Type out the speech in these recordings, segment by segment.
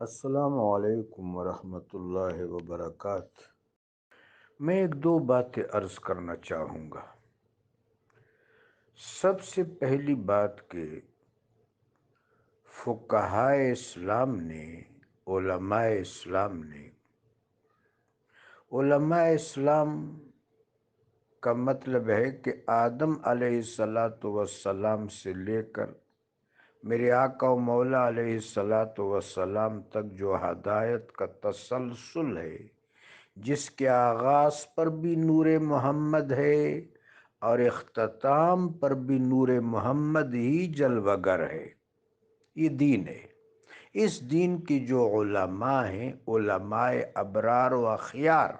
السلام علیکم ورحمۃ اللہ وبرکاتہ۔ میں ایک دو باتیں عرض کرنا چاہوں گا۔ سب سے پہلی بات کہ فقہائے اسلام نے علماء اسلام کا مطلب ہے کہ آدم علیہ السلام سے لے کر میرے آقا و مولا علیہ السلام تک جو ہدایت کا تسلسل ہے، جس کے آغاز پر بھی نور محمد ہے اور اختتام پر بھی نور محمد ہی جلوگر ہے، یہ دین ہے۔ اس دین کی جو علماء ہیں، علماء ابرار و اخیار،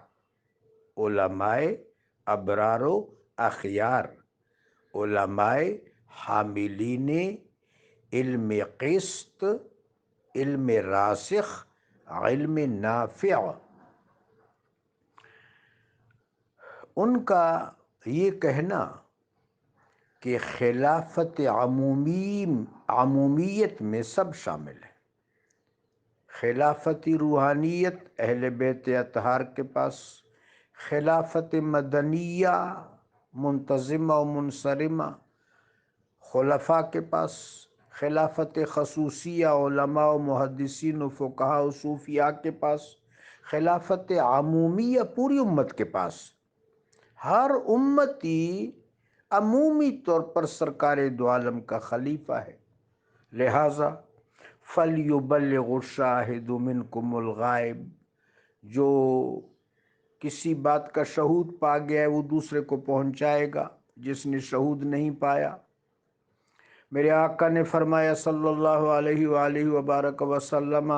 علماء ابرار و اخیار، علماء حاملین علم قسط، علم راسخ، علم نافع، ان کا یہ کہنا کہ خلافت عمومیت میں سب شامل ہے۔ خلافتی روحانیت اہل بیت اطہار کے پاس، خلافت مدنیہ منتظمہ و منصرمہ خلفاء کے پاس، خلافت خصوصیہ علماء و محدثین و فقہاء و صوفیاء کے پاس، خلافت عمومیہ پوری امت کے پاس۔ ہر امتی عمومی طور پر سرکار دو عالم کا خلیفہ ہے، لہٰذا فَلْيُبَلِّغُ الشَّاهِدُ مِنْكُمُ الْغَائِبَ، جو کسی بات کا شہود پا گیا ہے وہ دوسرے کو پہنچائے گا جس نے شہود نہیں پایا۔ میرے آقا نے فرمایا صلی اللہ علیہ وآلہ وبارک وسلم،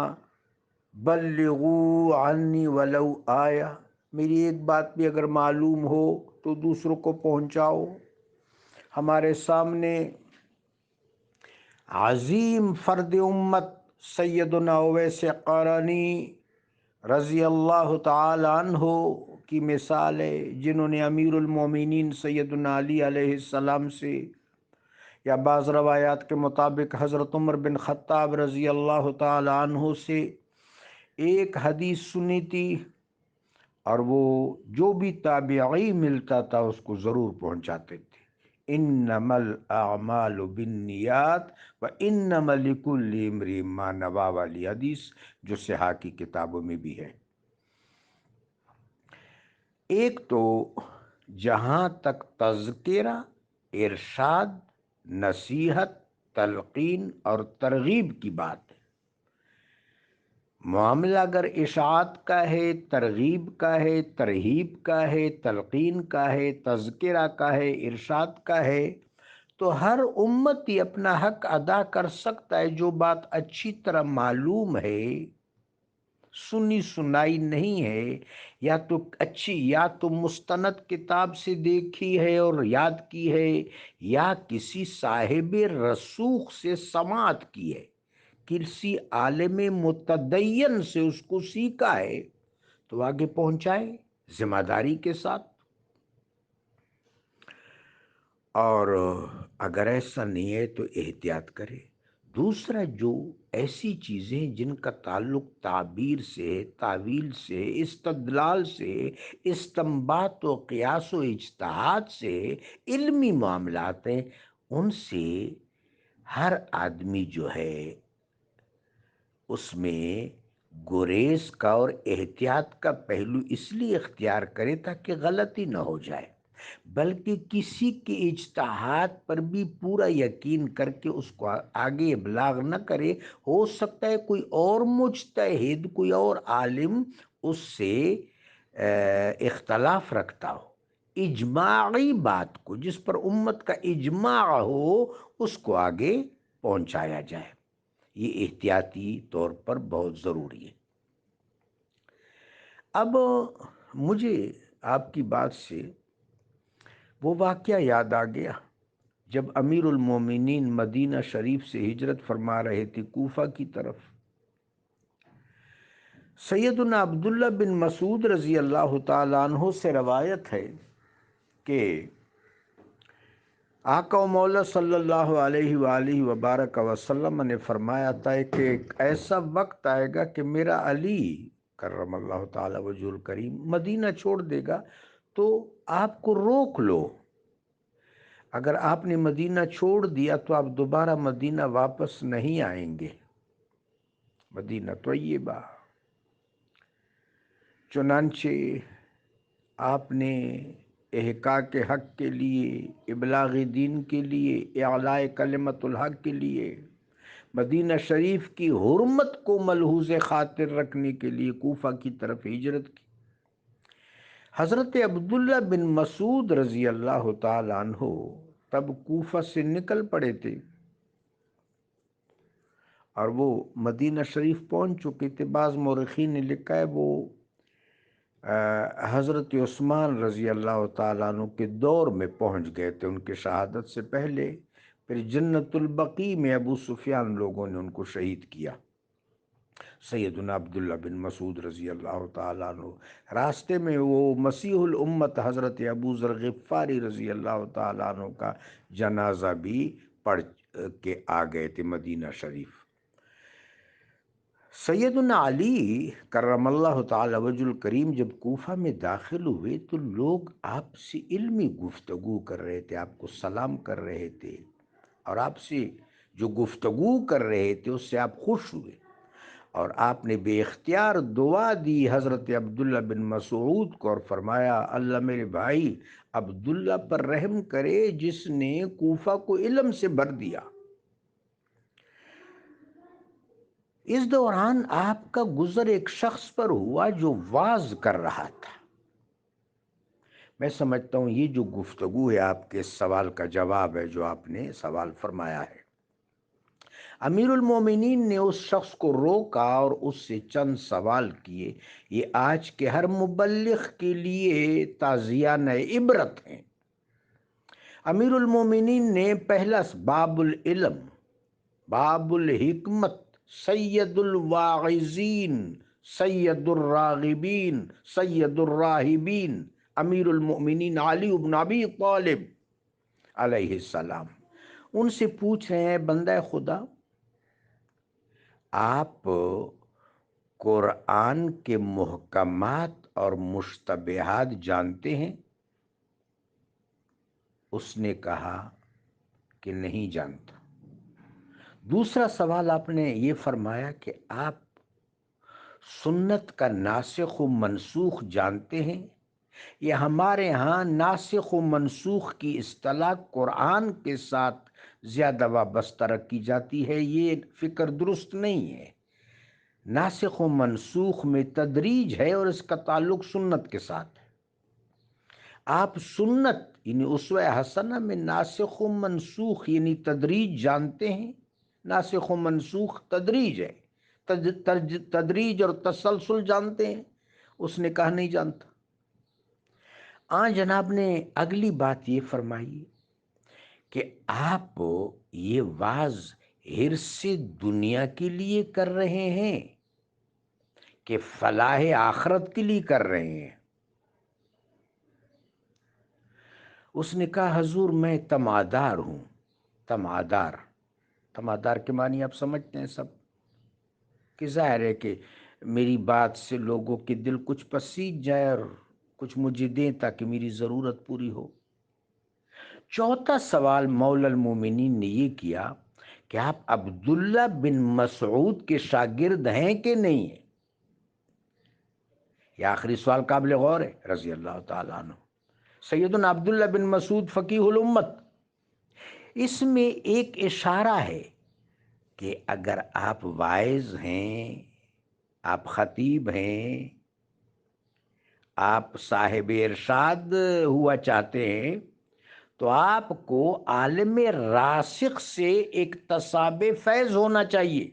بلغوا عنی ولو آیہ، میری ایک بات بھی اگر معلوم ہو تو دوسروں کو پہنچاؤ۔ ہمارے سامنے عظیم فرد امت سیدنا اویس قرنی رضی اللہ تعالی عنہ کی مثال ہے، جنہوں نے امیر المومنین سیدنا علی علیہ السلام سے، یا بعض روایات کے مطابق حضرت عمر بن خطاب رضی اللہ تعالی عنہ سے ایک حدیث سنی تھی، اور وہ جو بھی تابعی ملتا تھا اس کو ضرور پہنچاتے تھے۔ انما الاعمال بالنیات وانما لکل امرئ ما نوی، والی حدیث جو صحاح کی کتابوں میں بھی ہے۔ ایک تو جہاں تک تذکرہ، ارشاد، نصیحت، تلقین اور ترغیب کی بات ہے، معاملہ اگر اشاعت کا ہے، ترغیب کا ہے، ترہیب کا ہے، تلقین کا ہے، تذکرہ کا ہے، ارشاد کا ہے، تو ہر امتی اپنا حق ادا کر سکتا ہے۔ جو بات اچھی طرح معلوم ہے، سنی سنائی نہیں ہے، یا تو مستند کتاب سے دیکھی ہے اور یاد کی ہے، یا کسی صاحب رسوخ سے سماعت کی ہے، کسی عالم متدین سے اس کو سیکھا ہے، تو آگے پہنچائے ذمہ داری کے ساتھ۔ اور اگر ایسا نہیں ہے تو احتیاط کرے۔ دوسرا، جو ایسی چیزیں جن کا تعلق تعبیر سے، تعویل سے، استدلال سے، استنباط و قیاس و اجتہاد سے، علمی معاملات ہیں، ان سے ہر آدمی جو ہے اس میں گریز کا اور احتیاط کا پہلو اس لیے اختیار کرے تاکہ غلطی نہ ہو جائے، بلکہ کسی کے اجتہاد پر بھی پورا یقین کر کے اس کو آگے ابلاغ نہ کرے۔ ہو سکتا ہے کوئی اور مجتہد، کوئی اور عالم اس سے اختلاف رکھتا ہو، اجماعی بات کو، جس پر امت کا اجماع ہو، اس کو آگے پہنچایا جائے۔ یہ احتیاطی طور پر بہت ضروری ہے۔ اب مجھے آپ کی بات سے وہ واقعہ یاد آ گیا جب امیر المومنین مدینہ شریف سے ہجرت فرما رہے تھے کوفہ کی طرف۔ سیدنا عبداللہ بن مسعود رضی اللہ تعالیٰ عنہ سے روایت ہے کہ آقا و مولا صلی اللہ علیہ وآلہ وبارک وسلم نے فرمایا تھا کہ ایک ایسا وقت آئے گا کہ میرا علی کرم اللہ تعالی وجہ الکریم مدینہ چھوڑ دے گا، تو آپ کو روک لو، اگر آپ نے مدینہ چھوڑ دیا تو آپ دوبارہ مدینہ واپس نہیں آئیں گے، مدینہ طیبہ۔ چنانچہ آپ نے احقاق حق کے لیے، ابلاغ دین کے لیے، اعلاء کلمت الحق کے لیے، مدینہ شریف کی حرمت کو ملحوظ خاطر رکھنے کے لیے کوفہ کی طرف ہجرت کی۔ حضرت عبداللہ بن مسعود رضی اللہ تعالیٰ عنہ تب کوفہ سے نکل پڑے تھے اور وہ مدینہ شریف پہنچ چکے تھے۔ بعض مورخین نے لکھا ہے وہ حضرت عثمان رضی اللہ تعالیٰ عنہ کے دور میں پہنچ گئے تھے، ان کے شہادت سے پہلے۔ پھر جنت البقیع میں ابو سفیان لوگوں نے ان کو شہید کیا، سیدنا عبداللہ بن مسعود رضی اللہ تعالیٰ عنہ۔ راستے میں وہ مسیح الامت حضرت ابو ذر غفاری رضی اللہ تعالیٰ عنہ کا جنازہ بھی پڑھ کے آ گئے تھے مدینہ شریف۔ سیدنا علی کرم اللہ تعالی وجہ الکریم جب کوفہ میں داخل ہوئے تو لوگ آپ سے علمی گفتگو کر رہے تھے، آپ کو سلام کر رہے تھے، اور آپ سے جو گفتگو کر رہے تھے اس سے آپ خوش ہوئے، اور آپ نے بے اختیار دعا دی حضرت عبداللہ بن مسعود کو، اور فرمایا اللہ میرے بھائی عبداللہ پر رحم کرے جس نے کوفہ کو علم سے بھر دیا۔ اس دوران آپ کا گزر ایک شخص پر ہوا جو واز کر رہا تھا۔ میں سمجھتا ہوں یہ جو گفتگو ہے آپ کے سوال کا جواب ہے جو آپ نے سوال فرمایا ہے۔ امیر المومنین نے اس شخص کو روکا اور اس سے چند سوال کیے۔ یہ آج کے ہر مبلغ کے لیے تعزیانہ عبرت ہیں۔ امیر المومنین نے پہلا باب العلم، باب الحکمت، سید الواعظین، سید الراغبین، سید الراہبین، امیر المؤمنین علی بن ابی طالب علیہ السلام، ان سے پوچھ رہے ہیں بندہ خدا آپ قرآن کے محکمات اور مشتبہات جانتے ہیں؟ اس نے کہا کہ نہیں جانتا۔ دوسرا سوال آپ نے یہ فرمایا کہ آپ سنت کا ناسخ و منسوخ جانتے ہیں؟ یہ ہمارے ہاں ناسخ و منسوخ کی اصطلاح قرآن کے ساتھ زیادہ وابستہ رکھی جاتی ہے، یہ فکر درست نہیں ہے۔ ناسخ و منسوخ میں تدریج ہے اور اس کا تعلق سنت کے ساتھ ہے۔ آپ سنت یعنی اسوہ حسنہ میں ناسخ و منسوخ یعنی تدریج جانتے ہیں؟ ناسخ و منسوخ تدریج ہے، تدریج اور تسلسل جانتے ہیں؟ اس نے کہا نہیں جانتا۔ جناب نے اگلی بات یہ فرمائی کہ آپ یہ واز حرص دنیا کے لیے کر رہے ہیں کہ فلاح آخرت کے لیے کر رہے ہیں؟ اس نے کہا حضور میں تمادار ہوں۔ تمادار کے معنی آپ سمجھتے ہیں سب، کہ ظاہر ہے کہ میری بات سے لوگوں کے دل کچھ پسیج جائے اور کچھ مجھے دیں تاکہ میری ضرورت پوری ہو۔ چوتھا سوال مولا المومنین نے یہ کیا کہ آپ عبداللہ بن مسعود کے شاگرد ہیں کہ نہیں ہیں؟ یہ آخری سوال قابل غور ہے رضی اللہ تعالیٰ عنہ۔ سیدنا عبداللہ بن مسعود فقیہ الامت، اس میں ایک اشارہ ہے کہ اگر آپ واعظ ہیں، آپ خطیب ہیں، آپ صاحب ارشاد ہوا چاہتے ہیں، تو آپ کو عالم راسخ سے ایک تصاب فیض ہونا چاہیے۔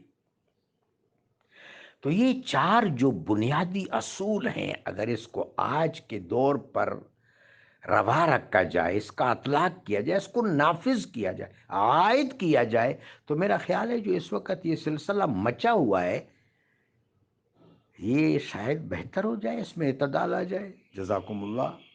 تو یہ چار جو بنیادی اصول ہیں، اگر اس کو آج کے دور پر روا رکھا جائے، اس کا اطلاق کیا جائے، اس کو نافذ کیا جائے، عائد کیا جائے، تو میرا خیال ہے جو اس وقت یہ سلسلہ مچا ہوا ہے یہ شاید بہتر ہو جائے، اس میں اعتدال آ جائے۔ جزاکم اللہ۔